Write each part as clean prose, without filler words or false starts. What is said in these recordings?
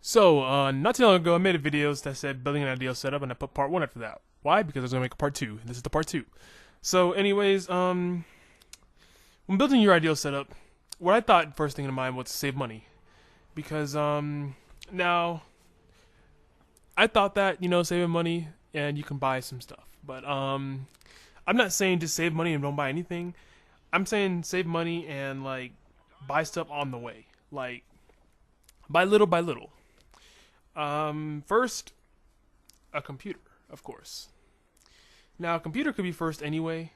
So, not too long ago, I made a video that said building an ideal setup, and I put part one after that. Why? Because I was gonna make a part two. This is the part two. So, anyways, when building your ideal setup, what I thought first thing in mind was to save money, because now I thought that saving money and you can buy some stuff, but I'm not saying just save money and don't buy anything. I'm saying save money and like buy stuff on the way, like buy little by little. First, a computer, of course. Now, a computer could be first anyway,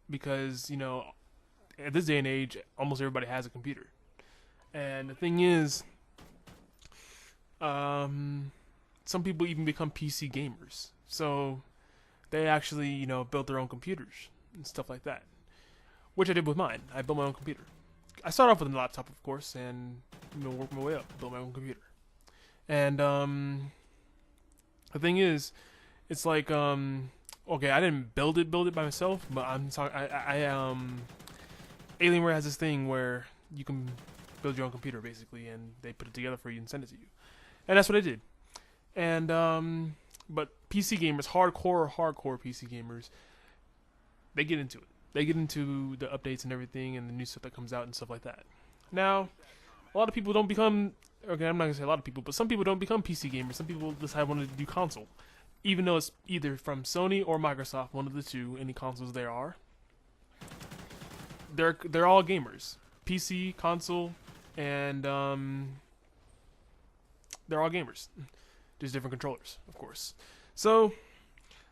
because at this day and age, almost everybody has a computer. And the thing is, um, some people even become PC gamers, so they actually built their own computers and stuff like that, which I did with mine. I built my own computer. I started off with a laptop, of course, and worked my way up, built my own computer. And the thing is, it's like okay, I didn't build it by myself, but I'm talking. Alienware has this thing where you can build your own computer basically, and they put it together for you and send it to you, and that's what I did. And but PC gamers, hardcore PC gamers, they get into it. They get into the updates and everything, and the new stuff that comes out and stuff like that. Now, a lot of people don't become. Okay, I'm not gonna say a lot of people, but some people don't become PC gamers. Some people decide wanted to do console, even though it's either from Sony or Microsoft, one of the two. Any consoles there are, they're all gamers. PC, console, and they're all gamers. Just different controllers, of course. So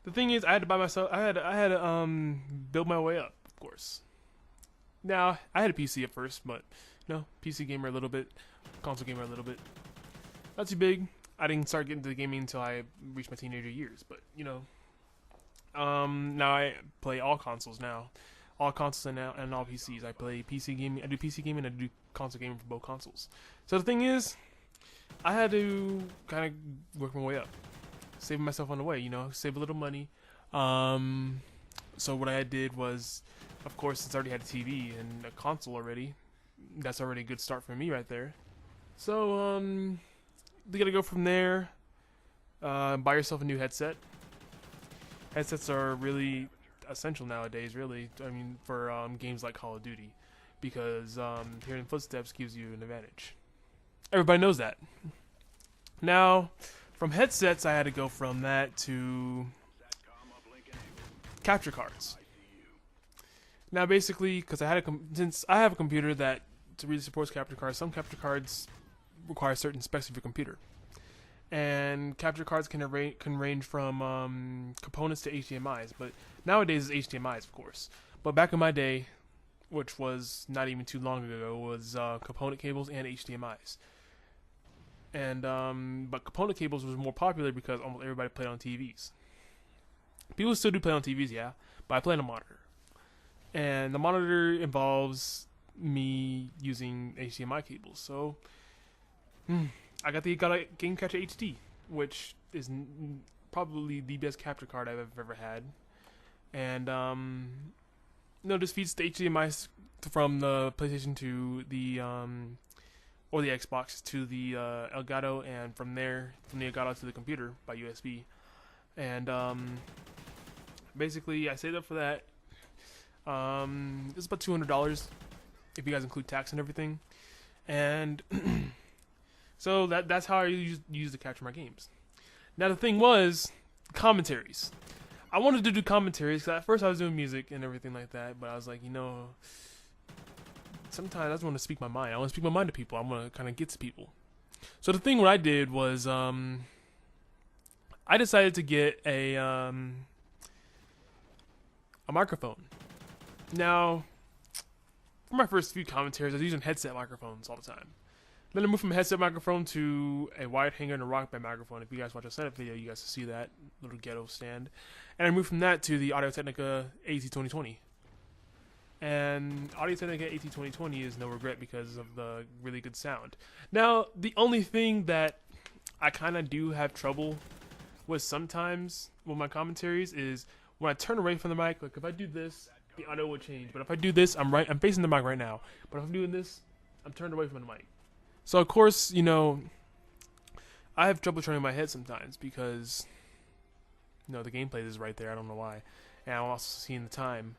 the thing is, I had to buy myself. I had to build my way up, of course. Now I had a PC at first, but PC gamer a little bit, console gamer a little bit. Not too big. I didn't start getting into the gaming until I reached my teenager years. But now I play all consoles now, all consoles and all PCs. I play PC gaming. I do PC gaming. I do console gaming for both consoles. So the thing is, I had to kind of work my way up, saving myself on the way. Save a little money. So what I did was, of course, since I already had a TV and a console already, that's already a good start for me right there. So you gotta go from there. Buy yourself a new headset. Headsets are really essential nowadays. Really, I mean, for games like Call of Duty, because hearing footsteps gives you an advantage. Everybody knows that. Now, from headsets, I had to go from that to capture cards. Now, basically, because since I have a computer that really supports capture cards, some capture cards require certain specs of your computer, and capture cards can range from components to HDMI's. But nowadays, it's HDMI's, of course. But back in my day, which was not even too long ago, was component cables and HDMI's. And but component cables was more popular because almost everybody played on TVs. People still do play on TVs, yeah, but I play on a monitor. And the monitor involves me using HDMI cables. So got a Game Catcher HD, which is probably the best capture card I've ever had. And this feeds the HDMI from the PlayStation to the or the Xbox to the Elgato, and from there, from the Elgato to the computer by USB. And basically, I saved up for that. It's about $200 if you guys include tax and everything. And so that's how I use to capture my games. Now the thing was commentaries. I wanted to do commentaries because at first I was doing music and everything like that, but I was like, sometimes I just want to speak my mind. I want to speak my mind to people. I want to kind of get to people. So the thing what I did was I decided to get a microphone. Now, for my first few commentaries, I was using headset microphones all the time. Then I moved from a headset microphone to a wide hanger and a rock band microphone. If you guys watch a setup video, you guys will see that little ghetto stand. And I moved from that to the Audio-Technica AT2020. And Audio-Technica AT2020 is no regret because of the really good sound. Now, the only thing that I kind of do have trouble with sometimes with my commentaries is when I turn away from the mic. Like if I do this, the audio will change. But if I do this, I'm facing the mic right now. But if I'm doing this, I'm turned away from the mic. So of course, I have trouble turning my head sometimes because the gameplay is right there. I don't know why, and I'm also seeing the time.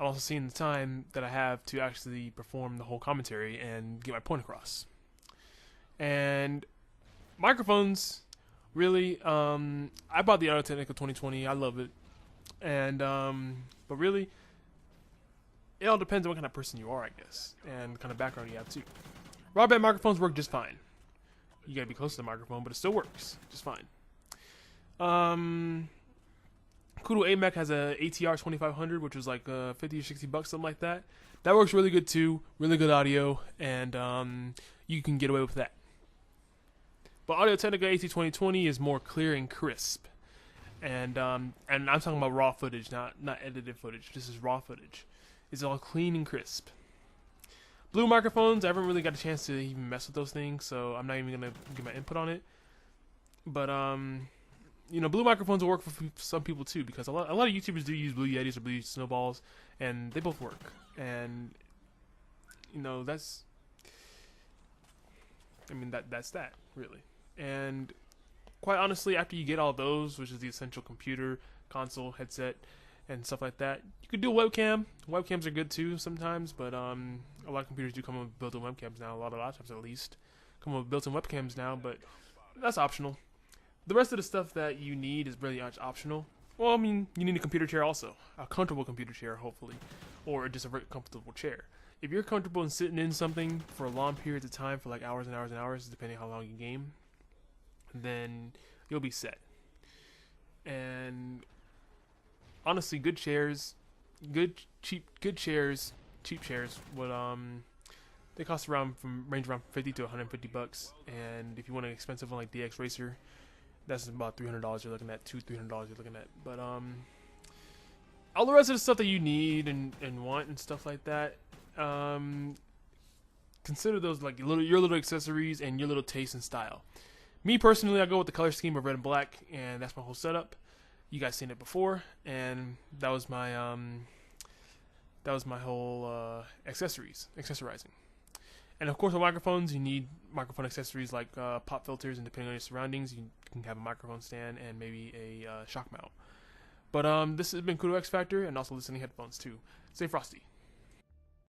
I'm also seeing the time that I have to actually perform the whole commentary and get my point across. And microphones, really, I bought the Audio-Technica 2020. I love it, and but really, it all depends on what kind of person you are, I guess, and the kind of background you have too. Raw band microphones work just fine. You gotta be close to the microphone, but it still works just fine. KuDo AMAC has a ATR 2500, which was like 50 or 60 bucks, something like that. That works really good too. Really good audio, and you can get away with that. But Audio-Technica AT2020 is more clear and crisp, and I'm talking about raw footage, not edited footage. This is raw footage. It's all clean and crisp. Blue microphones, I haven't really got a chance to even mess with those things, so I'm not even gonna give my input on it. But blue microphones will work for some people too, because a lot of YouTubers do use Blue Yetis or Blue Snowballs, and they both work. And that's that really. And quite honestly, after you get all those, which is the essential computer, console, headset, and stuff like that, you could do a webcam. Webcams are good too sometimes, but a lot of computers do come with built-in webcams now. A lot of laptops, at least, come with built-in webcams now, but that's optional. The rest of the stuff that you need is really optional. Well, I mean, you need a computer chair also, a comfortable computer chair, hopefully, or just a very comfortable chair. If you're comfortable in sitting in something for long periods of time, for like hours and hours and hours, depending on how long you game, then you'll be set. And honestly, cheap chairs would they cost range around 50 to 150 bucks, and if you want an expensive one like DX Racer, that's about $300 you're looking at, $300 you're looking at. But all the rest of the stuff that you need and want and stuff like that, consider those like your little accessories and your little taste and style. Me personally, I go with the color scheme of red and black, and that's my whole setup. You guys seen it before, and that was my whole accessorizing. And of course, with microphones, you need microphone accessories like pop filters, and depending on your surroundings, you can have a microphone stand and maybe a shock mount. But this has been KuDo xFactor, and also listening headphones too. Stay frosty.